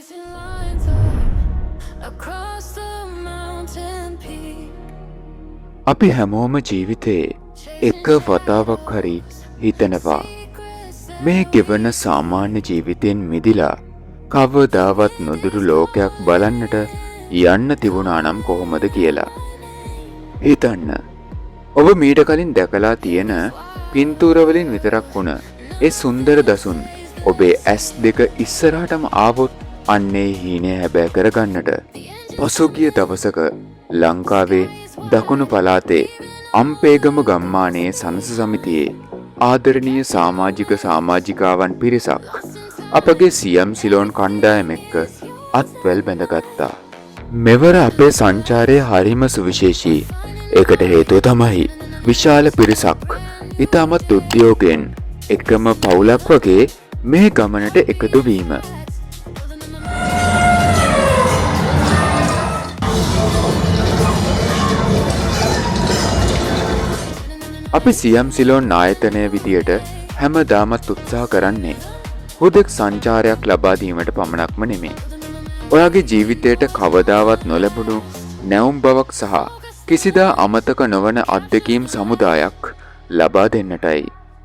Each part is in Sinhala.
Chasing lines up across the mountain peak. අපි හැමෝම ජීවිතේ එක වතාවක් හරි හිතනවා මේ ගෙවන සාමාන්‍ය ජීවිතෙන් මිදිලා කවදාවත් නොදුරු ලෝකයක් බලන්නට යන්න තිබුණා නම් කොහොමද කියලා. හිතන්න. ඔබ මීට කලින් දැකලා තියෙන පින්තූර වලින් විතරක් වුණ ඒ සුන්දර දසුන් ඔබේ ඇස් දෙක ඉස්සරහටම ආවොත් අන්නේ හීනය හැබෑ කරගන්නට පසුගිය දවසක ලංකාවේ දකුණු පළාතේ අම්පේගම ගම්මානයේ සනස සමිතියේ ආදරණීය සමාජිකාවන් පිරිසක් අපගේ සියම් සිලෝන් කණ්ඩායම එක්ක අත්වැල් බැඳගත්තා. මෙවර අපේ සංචාරය හරිම සුවිශේෂී. ඒකට හේතුව තමයි විශාල පිරිසක් ඉතාමත් උද්‍යෝගයෙන් එකම පවුලක් වගේ මේ ගමනට එකතු වීම. අපි සියම් සිලෝන් ආයතනය විදියට හැමදාමත් උත්සාහ කරන්නේ හුදෙක් සංචාරයක් ලබා දීමට පමණක්ම නෙමේ. ඔයාගේ ජීවිතයට කවදාවත් නොලැබුණු නැවුම් බවක් සහ කිසිදා අමතක නොවන අත්දැකීම් සමුදායක් ලබා දෙන්නටයි.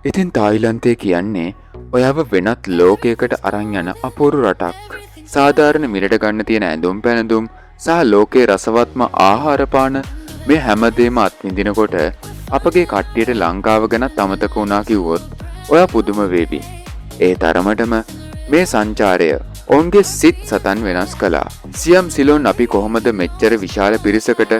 ඉතින් තායිලන්තය කියන්නේ ඔයාව වෙනත් ලෝකයකට අරන් යන අපූරු රටක්. සාධාරණ මිලට ගන්න තියෙන ඇඳුම් පැළඳුම් සහ ලෝකයේ රසවත්ම ආහාරපාන මේ හැමදේම අත්විඳිනකොට අපගේ කට්ටියට ලංකාව ගැනත් අමතක වුණා කිව්වොත් ඔයා පුදුම වේවි. ඒ තරමටම මේ සංචාරය ඔවුන්ගේ සිත් සතන් වෙනස් කළා. සියම් සිලෝන් අපි කොහොමද මෙච්චර විශාල පිරිසකට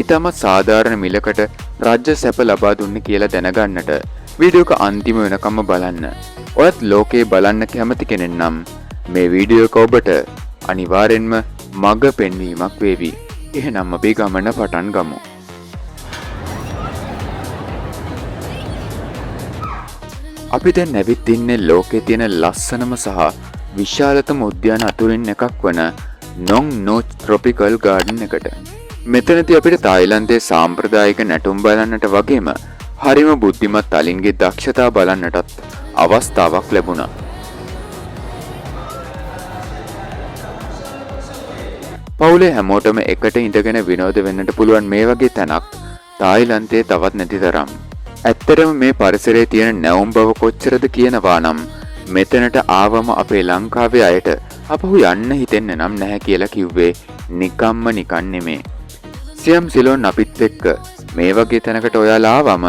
ඉතාමත් සාධාරණ මිලකට රාජ්‍ය සැප ලබා දුන්නේ කියලා දැනගන්නට වීඩියෝ එක අන්තිම වෙනකම්ම බලන්න. ඔයත් ලෝකේ බලන්න කැමති කෙනෙක් නම් මේ වීඩියෝ එක ඔබට අනිවාර්යෙන්ම මඟ පෙන්වීමක් වේවි. එහෙනම් අපි ගමන පටන් ගමු. අපි දැන් ඇවිත් ඉන්නේ ලෝකේ තියෙන ලස්සනම සහ විශාලතම උද්‍යාන අතුරින් එකක් වන නොං නෝච් ට්‍රොපිකල් ගාඩන් එකට. මෙතනදී අපිට තායිලන්තයේ සාම්ප්‍රදායික නැටුම් බලන්නට වගේම හරිම බුද්ධිමත් අලින්ගේ දක්ෂතා බලන්නටත් අවස්ථාවක් ලැබුණා. පවුලේ හැමෝටම එකට ඉඳගෙන විනෝද වෙන්නට පුළුවන් මේ වගේ තැනක් තායිලන්තයේ තවත් නැති තරම්. ඇත්තටම මේ පරිසරයේ තියෙන නැවුම් බව කොච්චරද කියනවා නම් මෙතනට ආවම අපේ ලංකාවේ අයට අපහු යන්න හිතෙන්න නම් නැහැ කියලා කිව්වේ නිකම්ම නිකන් නෙමේ. සියම් සිලෝන් අපිත් එක්ක මේ වගේ තැනකට ඔයාලා ආවම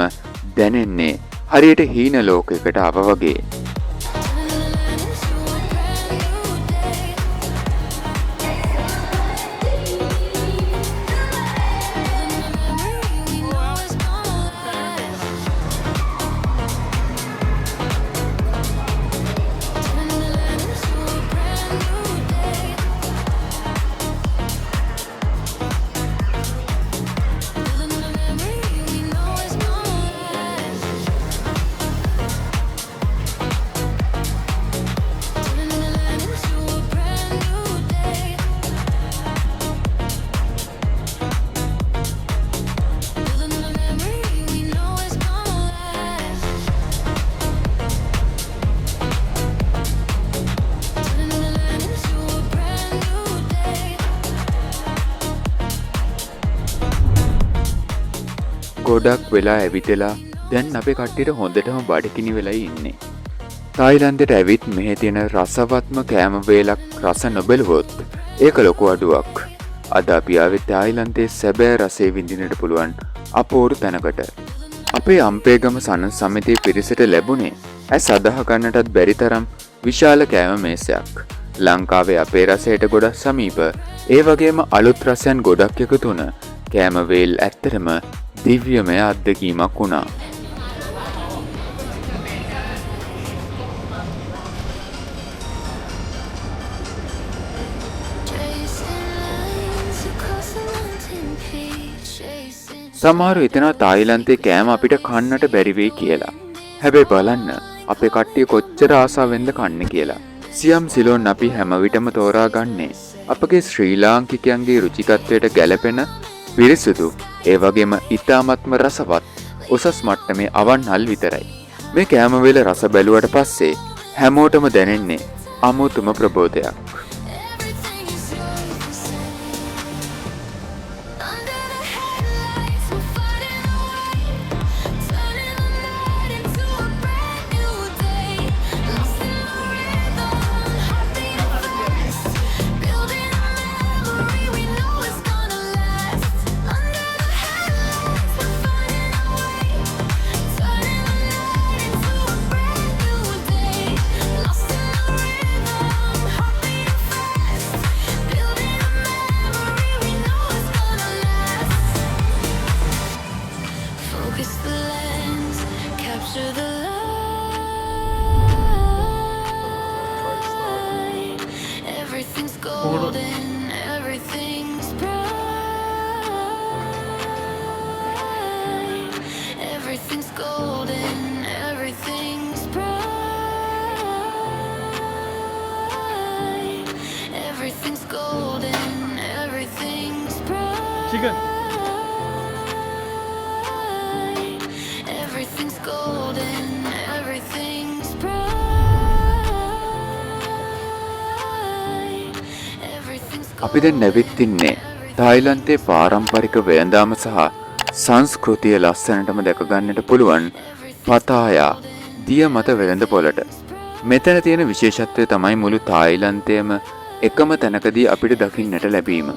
දැනෙන්නේ හරියට හීන ලෝකයකට ආව වගේ. ගොඩක් වෙලා ඇවිදලා දැන් අපේ කට්ටියට හොඳටම බඩගිනි වෙලයි ඉන්නේ. තායිලන්තයට ඇවිත් මෙහි තියෙන රසවත්ම කෑම වේලක් රස නොබැලුවොත් ඒක ලොකු අඩුවක්. අද අපි ආවේ තායිලන්තයේ සැබෑ රසය විඳින්නට පුළුවන් අපූර්ව තැනකට. අපේ අම්පේගම සනස් සමිතියේ පිරිසට ලැබුණේ ඇස් අදහ ගන්නටත් බැරි තරම් විශාල කෑම මේසයක්. ලංකාවේ අපේ රසයට ගොඩක් සමීප ඒ වගේම අලුත් රසයන් ගොඩක් එකතු වුණ කෑම වේල් ඇත්තටම දිව්‍යමය අත්දැකීමක් වුණා. සමහරු හිතනවා තායිලන්තයේ කෑම අපිට කන්නට බැරි වෙයි කියලා. හැබැයි බලන්න අපේ කට්ටිය කොච්චර ආසාවෙන්ද කන්නේ කියලා. සියම් සිලෝන් අපි හැම විටම තෝරා ගන්නේ අපගේ ශ්‍රී ලාංකිකයන්ගේ රුචිකත්වයට ගැලපෙන පිරිසුදු ඒ වගේම ඉතාමත්ම රසවත් උසස් මට්ටමේ අවන්හල් විතරයි. මේ කෑම වේල රස බැලුවට පස්සේ හැමෝටම දැනෙන්නේ අමුතුම ප්‍රබෝධයක්. chicken. Everything's golden, everything's bright. Everything's අපි දැන් නැවිත් ඉන්නේ තායිලන්තයේ පාරම්පරික වෙළඳාම සහ සංස්කෘතිය ලස්සනටම දැක ගන්නට පුළුවන් පතායා දිය මත වෙළඳපොළට. මෙතන තියෙන විශේෂත්වය තමයි මුළු තායිලන්තයේම එකම තැනකදී අපිට දකින්නට ලැබීම.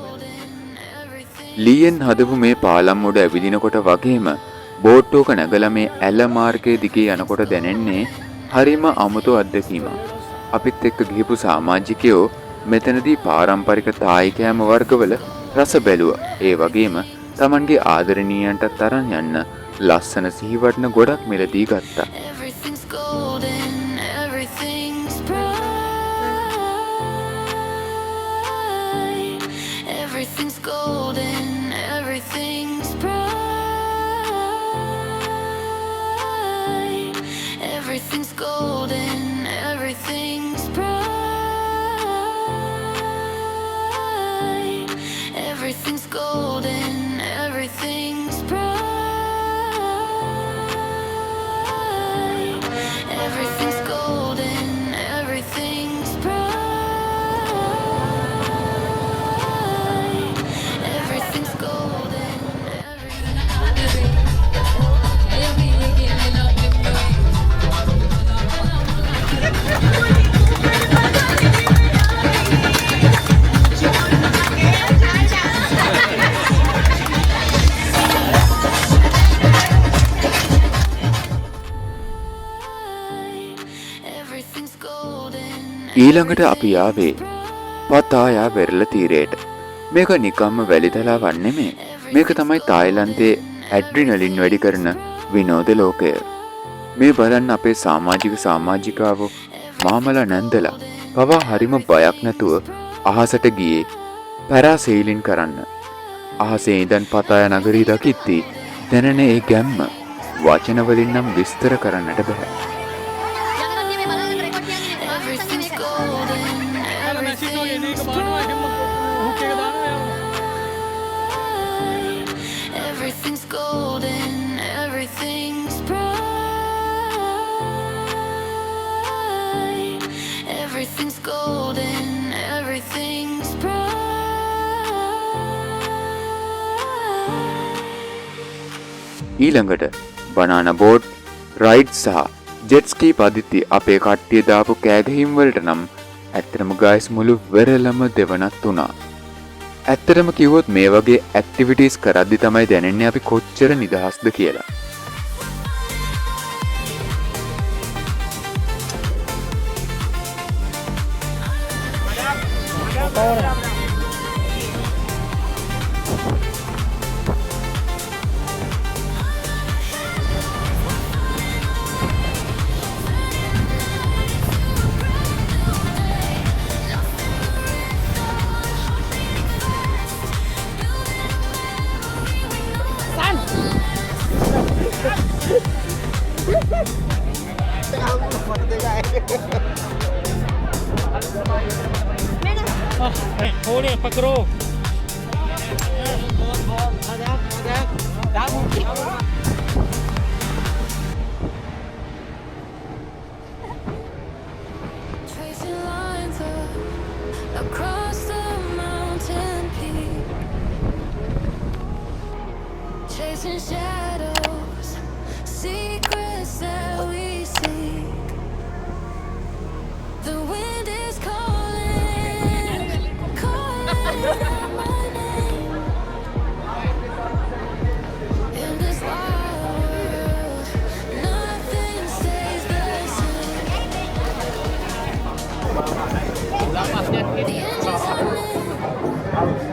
ලීයෙන් හදපු මේ පාලම් උඩ ඇවිදිනකොට වගේම බෝට්ටුවක නැගලා මේ ඇල මාර්ගයේ දිගේ යනකොට දැනෙන්නේ හරිම අමුතු අත්දැකීමක්. අපිත් එක්ක ගිහපු සමාජිකයෝ මෙතනදී පාරම්පරික තායි කෑම වර්ගවල රස බැලුවා. ඒ වගේම Tamanගේ ආදරණීයන්ට තරන් යන්න ලස්සන සිහිවටන ගොඩක් මිලදී ගත්තා. Everything's golden, everything's bright. Everything's golden, everything's bright. Everything's golden, everything's bright. Everything's golden, everything's bright. Everything's golden, everything's bright. Everything's golden, everything's golden. ඊළඟට අපි ආවේ පතායා වෙරළ තීරයට. මේක නිකම්ම වැලිතලාවක් නෙමෙයි. මේක තමයි තායිලන්තයේ ඇඩ්‍රිනලින් වැඩි කරන විනෝද ලෝකය. මේ බලන්න අපේ සමාජිකාවෝ මාමලා නැන්දලා පවා හරිම බයක් නැතුව අහසට ගියේ පැරාසීලින් කරන්න. අහසේ ඉඳන් පතායා නගරී දකිද්දී දැනෙන ඒ ගැම්ම වචන වලින් නම් විස්තර කරන්නට බෑ. Everything's golden, Kalau nasi tu ini everything's ke mana? Dia hook ke dalam ya. bright. Everything's golden, everything's bright. Everything's golden, everything's bright. ඊළඟට බනානා බෝට් රයිඩ් සහ ජෙට් ස්කී පදිත්ති අපේ කට්ටිය දාපු කෑගහීම් වලට නම් ඇත්තටම ගයිස් මුළු වෙරළම දෙවනත් වුණා. ඇත්තටම කිව්වොත් මේ වගේ ඇක්ටිවිටීස් කරද්දි තමයි දැනෙන්නේ අපි කොච්චර නිදහස්ද කියලා. Hold it, pakro. Tracing lines up across the mountain peak, chasing shadows, secrets that we seek. The wind is calling, calling out my name. In this wild world, nothing stays the same. The engines humming,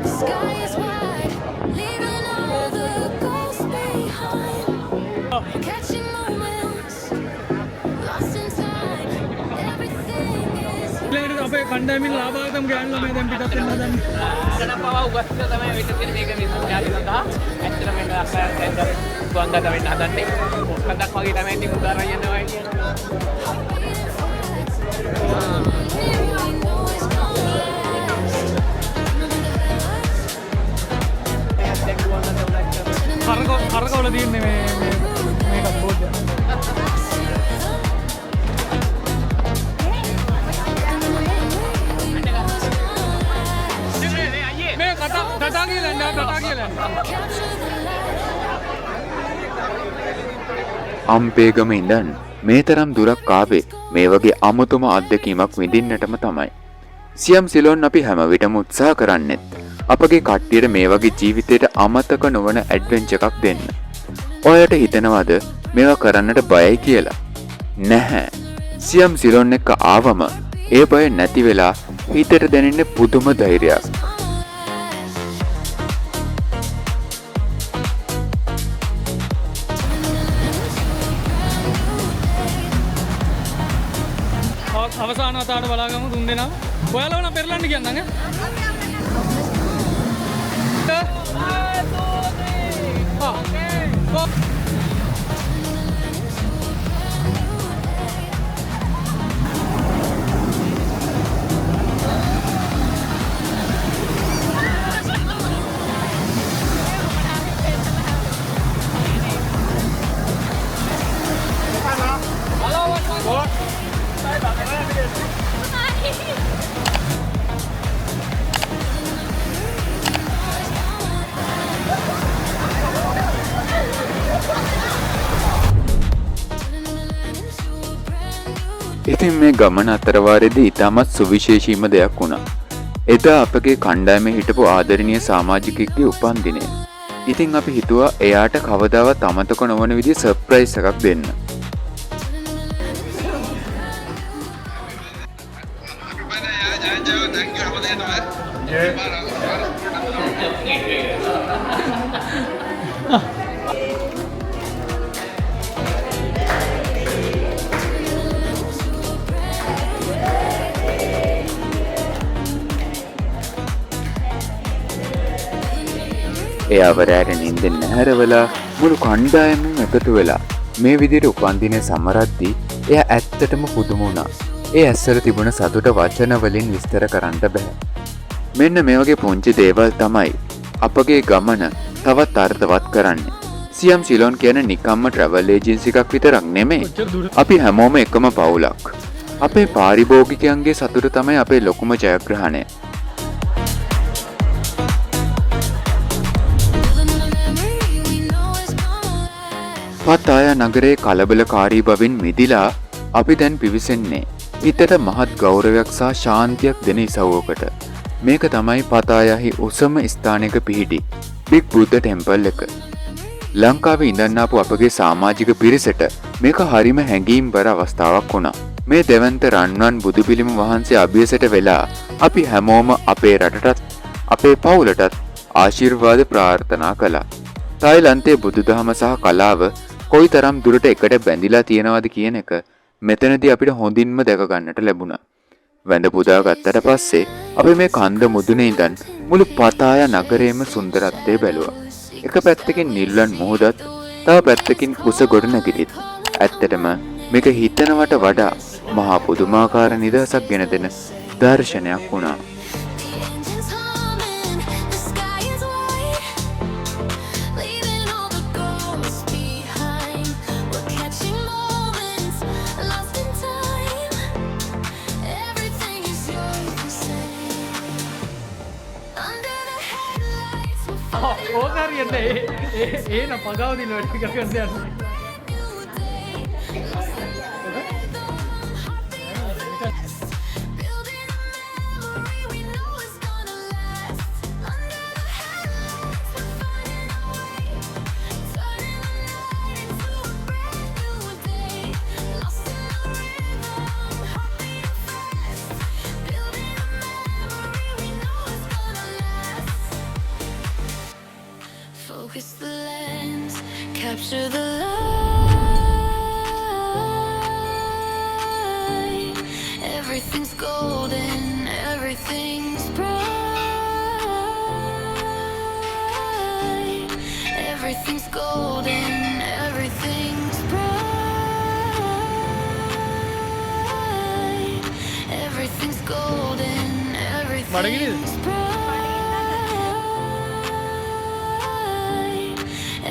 the sky is wide, leaving all the ghosts behind. Catching moments, lost in time. Everything is ඊළඟට අපේ කණ්ඩායමින් ලාභාගතම් ගෑනුලා මේ දැන් පිටත් වෙනවා දැන්. කරන පවා උගස්ස තමයි වෙන්න තියෙන මේක මිනිස්සු යාලි සඳහා ඇත්තටම මේක අපේ දැන් සුවන්දට වෙන්න හදන්නේ මොකක්දක් වගේ තමයි ඉතින් උදාරන් යනවා කියන්නේ we know it's gonna last. දැන් ටටා කියලා නෑ ටටා කියලා. capture the light. අම්පේගම ඉඳන් මේ තරම් දුරක් ආවේ මේ වගේ අමුතුම අත්දැකීමක් විඳින්නටම තමයි. සියම් සිලෝන් අපි හැම විටම උත්සාහ කරන්නෙත් අපගේ කට්ටියට මේ වගේ ජීවිතයට අමතක නොවන ඇඩ්වෙන්චර් එකක් දෙන්න. ඔයාලට හිතනවද මේවා කරන්නට බයයි කියලා? නැහැ. සියම් සිලෝන් එක ආවම ඒ බය නැති වෙලා හිතට දැනෙන පුදුම ධෛර්යයක්. අවසාන වතාවට බලාගමු තුන් දෙනා. ඔයාලව නම් පෙරලන්න කියන්නම් ඈ. ඉතින් මේ ගමන අතරවාරයේදී ඉතාමත් සුවිශේෂීම දෙයක් වුණා. එදා අපගේ කණ්ඩායමේ හිටපු ආදරණීය සමාජිකයෙක්ගේ උපන්දිනය. ඉතින් අපි හිතුවා එයාට කවදාවත් අමතක නොවන විදිහේ සර්ප්‍රයිස් එකක් දෙන්න. එයාව රැට නින්දෙන් නැහැරවලා මුළු කණ්ඩායමම එකතු වෙලා මේ විදිහට උපන්දිනය සමරද්දී එයා ඇත්තටම පුදුම වුණා. ඒ ඇස්වල තිබුණ සතුට වචන වලින් විස්තර කරන්න බෑ. මෙන්න මේ වගේ පුංචි දේවල් තමයි අපගේ ගමන තවත් අර්ථවත් කරන්නේ. සියම් සිලෝන් කියන නිකම්ම ට්‍රැවල් ඒජන්සි එකක් විතරක් නෙමෙයි. අපි හැමෝම එකම පවුලක්. අපේ පාරිභෝගිකයන්ගේ සතුට තමයි අපේ ලොකුම ජයග්‍රහණය. පතායා නගරයේ කලබලකාරී බවින් මිදිලා අපි දැන් පිවිසෙන්නේ හිතට මහත් ගෞරවයක් සහ ශාන්තියක් දෙන ඉසව්වකට. මේක තමයි පතායාහි උසම ස්ථානයක පිහිටි බිග් බුද්ධ ටෙම්පල් එක. ලංකාවේ ඉඳන් ආපු අපගේ සමාජික පිරිසට මේක හරිම හැඟීම්බර අවස්ථාවක් වුණා. මේ දෙවන්ත රන්වන් බුදු පිළිම වහන්සේ අභියසට වෙලා අපි හැමෝම අපේ රටටත් අපේ පවුලටත් ආශිර්වාද ප්‍රාර්ථනා කළා. තායිලන්තයේ බුදුදහම සහ කලාව කොයිතරම් දුරට එකට බැඳිලා තියෙනවද කියන එක මෙතනදී අපිට හොඳින්ම දැක ගන්නට ලැබුණා. වැඳ පුදා ගත්තට පස්සේ අපි මේ කන්ද මුදුනේ ඉඳන් මුළු පතායා නගරයේම සුන්දරත්වය බැලුවා. එක පැත්තකින් නිල්වන් මුහුදත්, තව පැත්තකින් කුස ගොඩනැගිලිත්. ඇත්තටම මේක හිතනවට වඩා මහා පුදුමාකාර නිදහසක් ගෙන දෙන දර්ශනයක් වුණා. The engine's humming, the sky is white, leaving all the ghosts behind. We're catching moments lost in time. Everything is yours to say. Under the headlights, we're fighting ඕක හරියන්නේ ඒන පගාව දින වැඩ ටික කරන්න යනවා. a new day. Lost in the rhythm, building a memory we know is gonna last. Under the headlights, we're finding our way, turning the night into a brand new day. Lost in the rhythm, heartbeating fast, building a memory we know is gonna last. Focus the lens, capture the light. Everything's golden, everything's bright. Everything's golden, everything's bright. Everything's golden, everything's bright.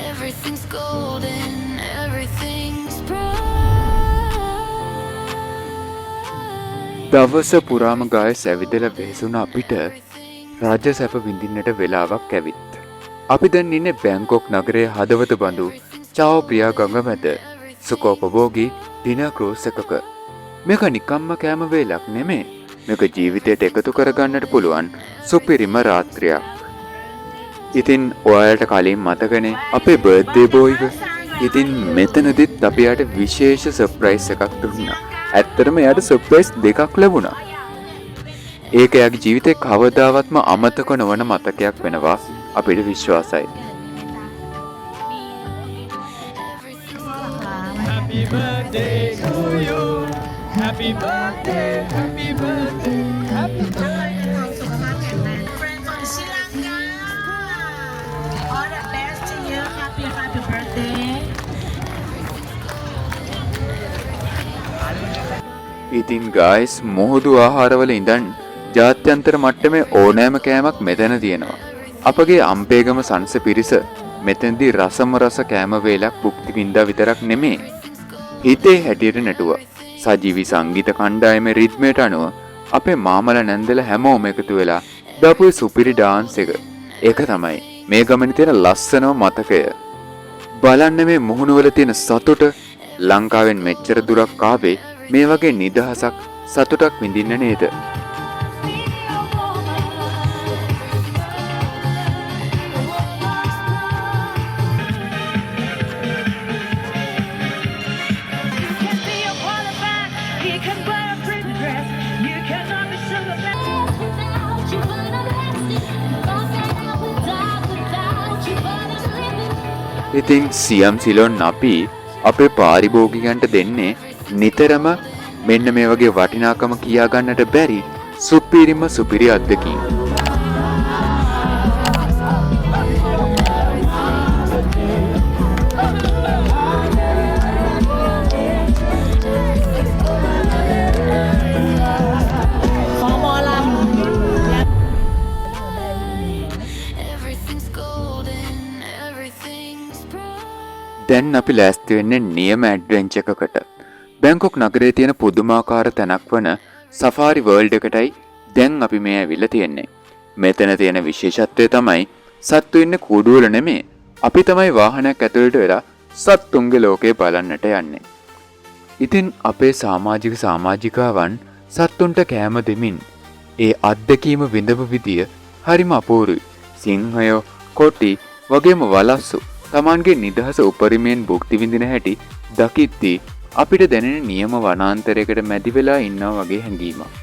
Everything's golden, everything's bright. දවස පුරාම ගාය සැවිදලා වෙහෙසුණ අපිට රාජ්‍ය සැප විඳින්නට වෙලාවක් ඇවිත්. අපි දැන් ඉන්නේ බැංකොක් නගරයේ හදවත බඳු චාଓ ප්‍රියා ගඟ මැද සුඛෝපභෝගී දින ක්‍රූස් එකක. මේක නිකම්ම කෑම වේලක් නෙමේ. මේක ජීවිතයට එකතු කරගන්නට පුළුවන් සුපිරිම රාත්‍රියක්. ඉතින් ඔයාලට කලින් මතකනේ අපේ බර්ත්ඩේ බෝයික. ඉතින් මෙතනදිත් අපි යාට විශේෂ සර්ප්‍රයිස් එකක් දුන්නා. ඇත්තටම යාට සර්ප්‍රයිස් දෙකක් ලැබුණා. ඒක එයාගේ ජීවිතේ කවදාවත්ම අමතක නොවන මතකයක් වෙනවා අපිට විශ්වාසයි. Happy birthday to you. Happy birthday, happy birthday, happy birthday. Friend from Sri Lanka. All the best to you. Happy birthday. ඉතින් ගයිස් මුහුදු ආහාරවල ඉඳන් ජාත්‍යන්තර මට්ටමේ ඕනෑම කෑමක් මෙතන තියෙනවා. අපගේ අම්පේගම සංස පිරිස මෙතනදී රසම රස කෑම වේලක් භුක්ති විඳා විතරක් නෙමේ. හිතේ හැටියට නටුවා. සජීවී සංගීත කණ්ඩායමේ රිද්මයට අනුව අපේ මාමලා නැන්දලා හැමෝම එකතු වෙලා දාපු සුපිරි ඩාන්ස් එක. ඒක තමයි මේ ගමනේ තියෙන ලස්සනම මතකය. බලන්න මේ මුහුණුවල තියෙන සතුට. ලංකාවෙන් මෙච්චර දුරක් ආවේ මේ වගේ නිදහසක් සතුටක් විඳින්න නේද? You can be a quarterback. You can wear a pretty dress. You cannot be sugar Without you, but I'm lasting. Lost out without you, but I'm living. ඉතින් සියම් සිලොන් අපි අපේ පාරිභෝගිකයන්ට දෙන්නේ නිතරම මෙන්න මේ වගේ වටිනාකම කියා ගන්නට බැරි සුපිරිම සුපිරි අත්දැකීම්. Everything's golden, everything's bright. දැන් අපි ලෑස්ති වෙන්නේ නියම ඇඩ්වෙන්චර් එකකට. බැංකොක් නගරයේ තියෙන පුදුමාකාර තැනක් වන සෆාරි වර්ල්ඩ් එකටයි දැන් අපි මේ ඇවිල්ලා තියෙන්නේ. මෙතන තියෙන විශේෂත්වය තමයි සත්තු ඉන්නේ කූඩුවල නෙමේ. අපි තමයි වාහනයක් ඇතුළට වෙලා සත්තුන්ගේ ලෝකේ බලන්නට යන්නේ. ඉතින් අපේ සමාජිකාවන් සත්තුන්ට කෑම දෙමින් ඒ අත්දැකීම විඳපු විදිය හරිම අපූරුයි. සිංහයෝ, කොටි වගේම වලස්සු Tamanගේ නිදහස උපරිමයෙන් භුක්ති විඳින හැටි දකිද්දී අපිට දැනෙන නියම වනාන්තරයකට මැදි වෙලා ඉන්නවා වගේ හැඟීමක්.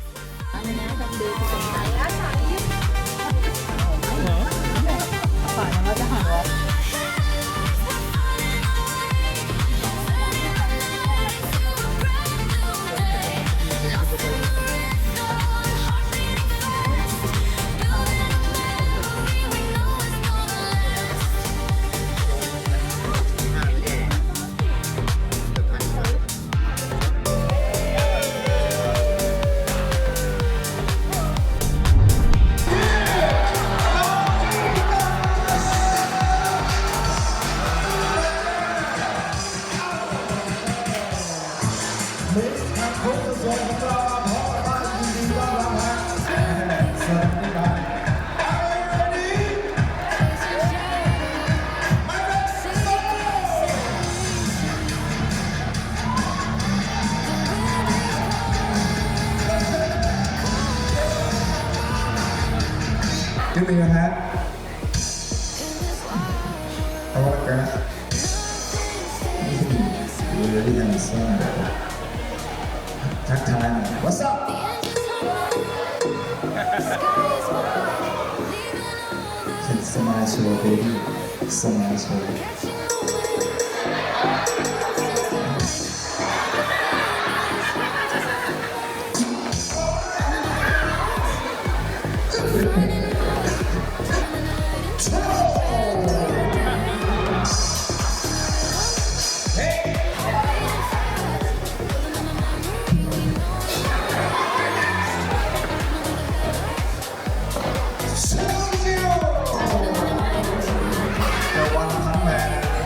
Give me your hat. I want a grab. Really handsome. Tag time. What's up? It's so nice, baby. It's so nice, baby. The 100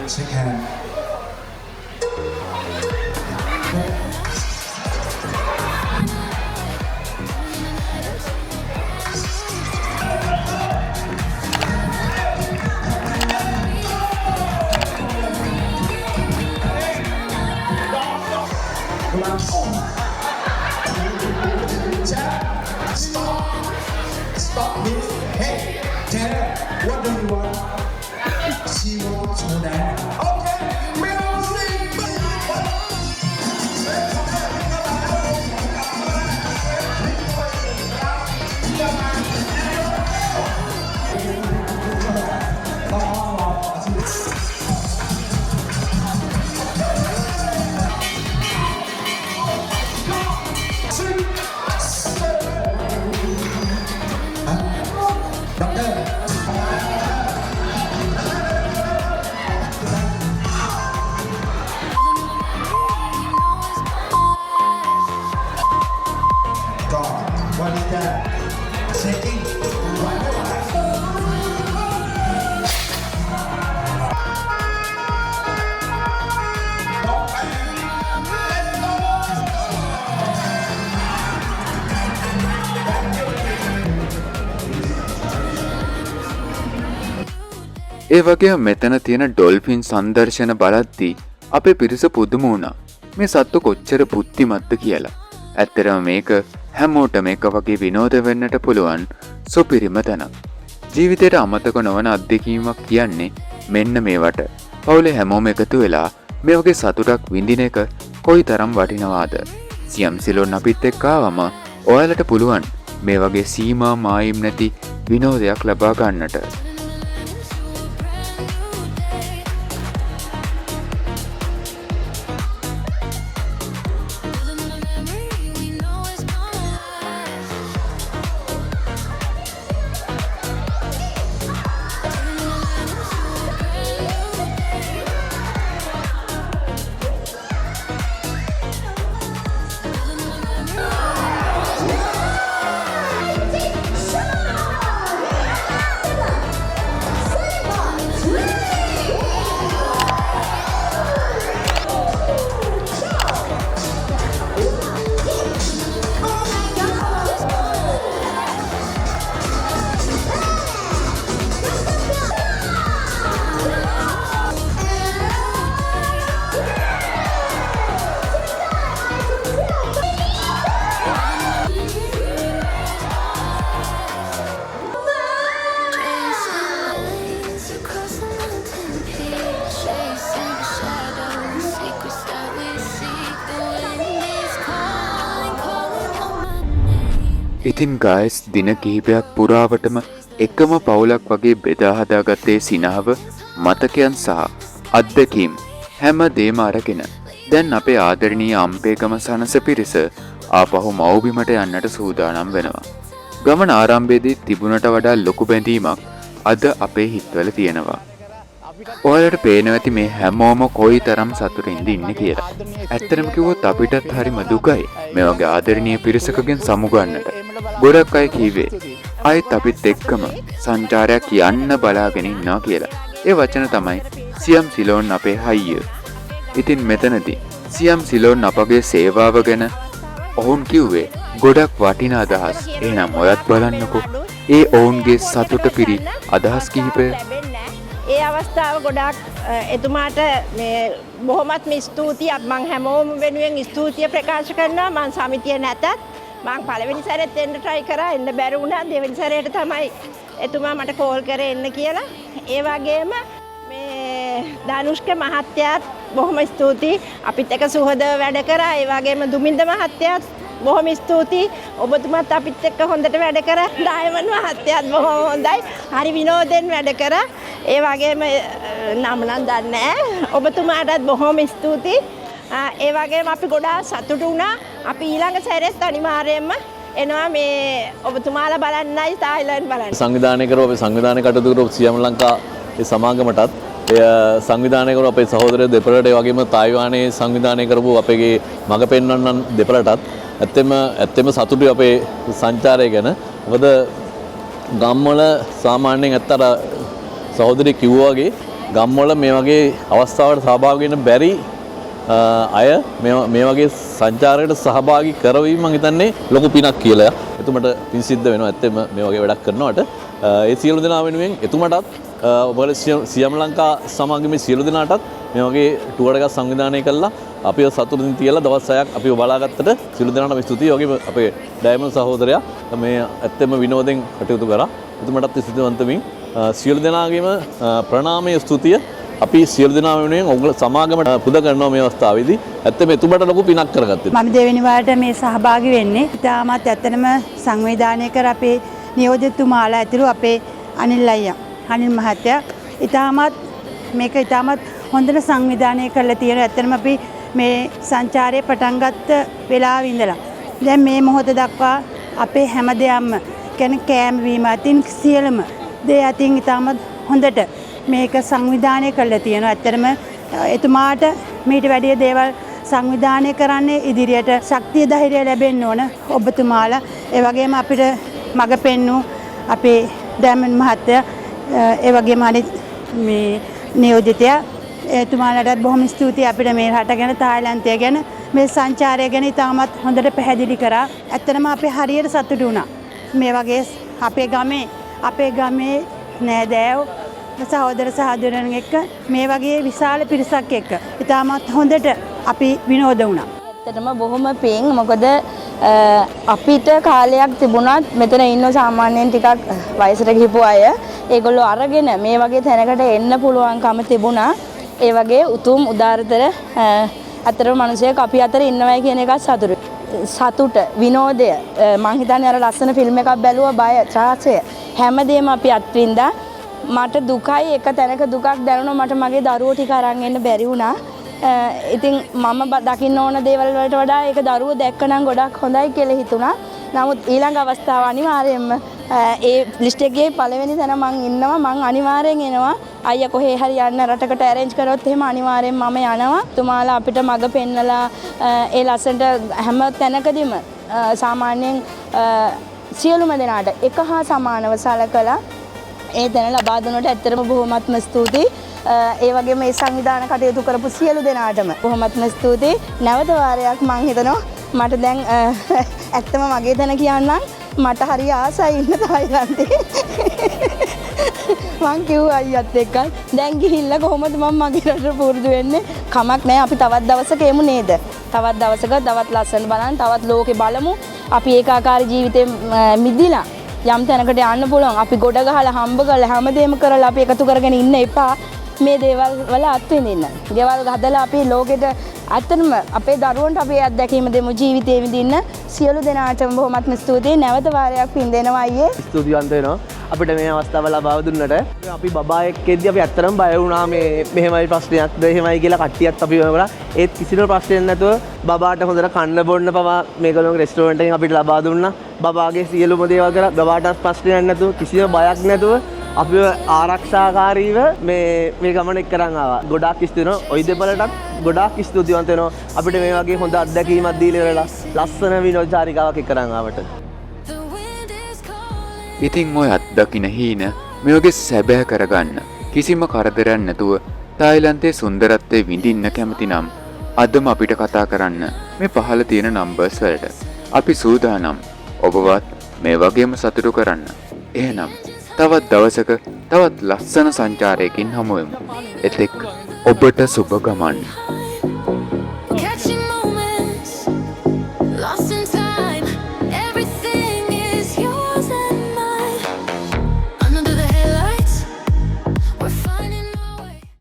Shake hand. Stop this. Hey, Tanner, what do you want? She wants to dance. Okay, music. God, what is that? Shaking. ඒ වගේ මෙතන තියෙන ඩොල්ෆින් සංදර්ශන බලද්දී අපේ පිරිස පුදුම වුණා. මේ සත්තු කොච්චර බුද්ධිමත්ද කියලා. ඇත්තටම මේක හැමෝටම එක වගේ විනෝද වෙන්නට පුළුවන් සුපිරිම තැනක්. ජීවිතේට අමතක නොවන අත්දැකීමක් කියන්නේ මෙන්න මේවට. පවුලේ හැමෝම එකතු වෙලා මේ වගේ සතුටක් විඳින එක කොයිතරම් වටිනවාද? සියම් සිලෝන් අපිත් එක්ක ආවම ඔයාලට පුළුවන් මේ වගේ සීමා මායිම් නැති විනෝදයක් ලබා ගන්නට. Across the mountain peak, chasing shadows, secrets that we seek. The wind is calling, calling on my name. ඉතින් ගායස් දින කිහිපයක් පුරාවටම එකම පවුලක් වගේ බෙදා හදාගත්තේ සිනාව, මතකයන් සහ අත්දැකීම් හැම දේම අරගෙන දැන් අපේ ආදරණීය අම්පේගම සනස පිරිස ආපහු මව්බිමට යන්නට සූදානම් වෙනවා. ගමන ආරම්භයේදී තිබුණට වඩා ලොකු බැඳීමක් අද අපේ හිතවල තියෙනවා. ඔයාලට පේනවා ඇති මේ හැමෝම කොයිතරම් සතුටින්ද ඉන්නේ කියලා. ඇත්තටම කිව්වොත් අපිටත් හරිම දුකයි මේ වගේ ආදරණීය පිරිසකගෙන් සමුගන්නට. ගොඩක් අය කිව්වේ ආයෙත් අපිත් එක්කම සංචාරයක් යන්න බලාගෙන ඉන්නවා කියලා. ඒ වචන තමයි සියම් සිලෝන් අපේ හයිය. ඉතින් මෙතනදී සියම් සිලෝන් අපගේ සේවාව ගැන ඔවුන් කිව්වේ ගොඩක් වටිනා අදහස්. එහෙනම් ඔයත් බලන්නකෝ ඒ ඔවුන්ගේ සතුට පිරි අදහස් කිහිපය. ඒ අවස්ථාව ගොඩක් එතුමාට මේ බොහොමත්ම ස්තුතියි. මම හැමෝම වෙනුවෙන් ස්තුතිය ප්‍රකාශ කරනවා. මම සමිතිය නැතත් මම පළවෙනි සැරේත් එන්න try කරා. එන්න බැරි වුණා. දෙවෙනි සැරේට තමයි එතුමා මට කෝල් කරේ එන්න කියලා. ඒ වගේම මේ ධනුෂ්ක මහත්තයාත් බොහොම ස්තුතියි. අපිත් එක්ක සුහදව වැඩ කරා. ඒ වගේම දුමින්ද මහත්තයාත් බොහොම ස්තුතියි. ඔබතුමාත් අපිත් එක්ක හොඳට වැඩ කරා. ඩයමන්ඩ් මහත්තයාත් බොහොම හොඳයි. හරි විනෝදෙන් වැඩ කරා. ඒ වගේම නම නම් දන්නේ නැහැ. ඔබතුමාටත් බොහොම ස්තුතියි. ඒ වගේම අපි ගොඩාක් සතුටු වුණා. අපි ඊළඟ සැරේත් අනිවාර්යයෙන්ම එනවා මේ ඔබතුමාලා බලන්නයි තායිලන්ඩ් බලන්න. සංවිධානය කරපු අපේ සංවිධානය කටයුතු කරපු සියම් ලංකා ඒ සමාගමටත් සංවිධානය කරපු අපේ සහෝදරයෝ දෙපළට ඒ වගේම තායිවානයේ සංවිධානය කරපු අපේ මඟ පෙන්වන්නන් දෙපළටත් ඇත්තෙම සතුටුයි අපේ සංචාරය ගැන. මොකද ගම්වල සාමාන්‍යයෙන් ඇත්තට සහෝදරිය කිව්වා වගේ ගම්වල මේ වගේ අවස්ථාවට සහභාගී වෙන්න බැරි අය මේ වගේ සංචාරයකට සහභාගී කරවීම මම හිතන්නේ ලොකු පිනක් කියලා. එතුමට පින් සිද්ධ වෙනවා ඇත්තෙම මේ වගේ වැඩක් කරනවට. ඒ සියලු දෙනා වෙනුවෙන් එතුමටත් ඔබගේ සියම් ලංකා සමාගමේ සියලු දෙනාටත් මේ වගේ ටුවර් එකක් සංවිධානය කළා අපිව සතුටින් තියලා දවස් 6ක් අපිව බලාගත්තට සියලු දෙනාටම ස්තුතියි. වගේම අපේ ඩයමන්ඩ් සහෝදරයා මේ ඇත්තෙම විනෝදෙන් කටයුතු කරා. එතුමටත් ස්තුතිවන්ත වෙමින් සියලු දෙනාගේම ප්‍රණාමයේ ස්තුතිය අපි සියලු දෙනා වෙනුවෙන් ඔයගොල්ලෝ සමාගමට පුද කරනවා මේ අවස්ථාවේදී. ඇත්තම එතුමට ලොකු පිනක් කරගත්තා. මම දෙවෙනි වාරට මේ සහභාගී වෙන්නේ. ඉතාමත් ඇත්තටම සංවිධානය කර අපේ නියෝජිතතුමාලා ඇතුළු අපේ අනිල් අයියා, අනිල් මහත්තයා ඉතාමත් හොඳට සංවිධානය කරලා තියෙනවා. ඇත්තටම අපි මේ සංචාරය පටන් ගත්ත වෙලාවෙ ඉඳලා දැන් මේ මොහොත දක්වා අපේ හැම දෙයක්ම කියන්නේ කෑම බීම අතින් සියලුම දේ අතින් ඉතාමත් හොඳට මේක සංවිධානය කරලා තියෙනවා. ඇත්තටම එතුමාට මීට වැඩිය දේවල් සංවිධානය කරන්නේ ඉදිරියට ශක්තිය ධෛර්යය ලැබෙන්න ඕන ඔබතුමාලා. ඒ වගේම අපිට මඟ පෙන්වූ අපේ ඩයමන්ඩ් මහත්තයා ඒ වගේම අනිත් මේ නියෝජිතයා එතුමාලටත් බොහොම ස්තුතියි. අපිට මේ රට ගැන තායිලන්තය ගැන මේ සංචාරය ගැන ඉතාමත් හොඳට පැහැදිලි කරා. ඇත්තටම අපි හරියට සතුටු වුණා. මේ වගේ අපේ ගමේ නෑදෑයෝ සහෝදර සහෝදරයන් එක්ක මේ වගේ විශාල පිරිසක් එක්ක ඉතාමත් හොඳට අපි විනෝද වුණා. ඇත්තටම බොහොම පිං. මොකද අපිට කාලයක් තිබුණත් මෙතන ඉන්න සාමාන්‍යයෙන් ටිකක් වයසට ගිහපු අය ඒගොල්ලෝ අරගෙන මේ වගේ තැනකට එන්න පුළුවන්කම තිබුණා. ඒ වගේ උතුම් උදාරතර අතරම මිනිස්සෙක් අපි අතර ඉන්නවයි කියන එකත් සතුට විනෝදය මං හිතන්නේ අර ලස්සන ෆිල්ම් එකක් බැලුවා බය ත්‍රාසය හැමදේම අපි අත්විඳා. මට දුකයි එක තැනක දුකක් දැනුණා. මට මගේ දරුවෝ ටික අරන් එන්න බැරි වුණා. ඉතින් මම දකින්න ඕන දේවල් වලට වඩා ඒක දරුවෝ දැක්කනම් ගොඩක් හොඳයි කියලා හිතුණා. නමුත් ඊළඟ අවස්ථාව අනිවාර්යයෙන්ම ඒ ලිස්ට් එකේ පළවෙනි තැන මං ඉන්නවා. මං අනිවාර්යෙන් එනවා. අයියා කොහේ හරි යන්න රටකට ඇරේන්ජ් කරොත් එහෙම අනිවාර්යෙන් මම යනවා. තුමාලා අපිට මඟ පෙන්නලා ඒ ලස්සනට හැම තැනකදීම සාමාන්‍යයෙන් සියලුම දෙනාට එක හා සමානව සලකලා ඒ දැන ලබා දුන්නට ඇත්තටම බොහොමත්ම ස්තුතියි. ඒ වගේම මේ සංවිධානය කටයුතු කරපු සියලු දෙනාටම බොහොමත්ම ස්තුතියි. නැවත වාරයක් මම හිතනවා මට දැන් ඇත්තම මගේ දැන කියන්නම් මට හරි ආසයි ඉන්න තායිලන්තේ. මං කිව්වා අයියත් එක්ක දැන් ගිහිල්ලා කොහොමද මම මගේ රටට පුරුදු වෙන්නේ? කමක් නැහැ අපි තවත් දවසක එමු නේද? තවත් දවසක තවත් ලස්සන බලන්න තවත් ලෝකේ බලමු. අපි ඒකාකාරී ජීවිතේ මිදිලා යම් තැනකට යන්න පුළුවන්. අපි ගොඩ ගහලා හම්බ කරලා හැමදේම කරලා අපි එකතු කරගෙන ඉන්න එපා. මේ දේවල් වල අත්විඳින්න. ගෙවල් හදලා අපි ලෝකෙට අතනම අපේ දරුවන්ට අපේ අත්දැකීම දෙමු ජීවිතේ විඳින්න. සියලු දෙනාටම බොහොමත්ම ස්තුතියි. නැවත වාරයක් පින් දෙනවා අයියේ. ස්තුතිවන්ත වෙනවා. අපිට මේ අවස්ථාව ලබා දුන්නට. අපි බබා එක්කෙද්දී අපි ඇත්තටම බය වුණා මේ මෙහෙමයි ප්‍රශ්නයක්ද එහෙමයි කියලා කට්ටියත් අපි වුණා. ඒත් කිසිම ප්‍රශ්නයක් නැතුව බබාට හොඳට කන්න බොන්න පවා මේගොල්ලෝ රෙස්ටෝරන්ට් එකෙන් අපිට ලබා දුන්නා. බබාගේ සියලුම දේවල් කරා. බබාට ප්‍රශ්නයක් නැතුව කිසිම බයක් නැතුව අපිව ආරක්ෂාකාරීව මේ ගමන එක්කරන් ආවා. ගොඩාක් ස්තුතියි. ඔය දෙපළටත් ගොඩාක් ස්තුතිවන්ත වෙනවා. අපිට මේ වගේ හොඳ අත්දැකීමක් දීලා ඉවරලා ලස්සන විනෝදචාරිකාවක් එක්කරන් ආවට. ඉතින් ඔය අත්දකින්න හීන මේ වගේ සැබෑ කරගන්න කිසිම කරදරයක් නැතුව තායිලන්තයේ සුන්දරත්වයේ විඳින්න කැමති නම් අදම අපිට කතා කරන්න මේ පහළ තියෙන නම්බර්ස් වලට. අපි සූදානම් ඔබවත් මේ වගේම සතුටු කරන්න. එහෙනම් තවත් දවසක තවත් ලස්සන සංචාරයකින් හමු වෙමු. එතෙක් ඔබට සුබ ගමන්.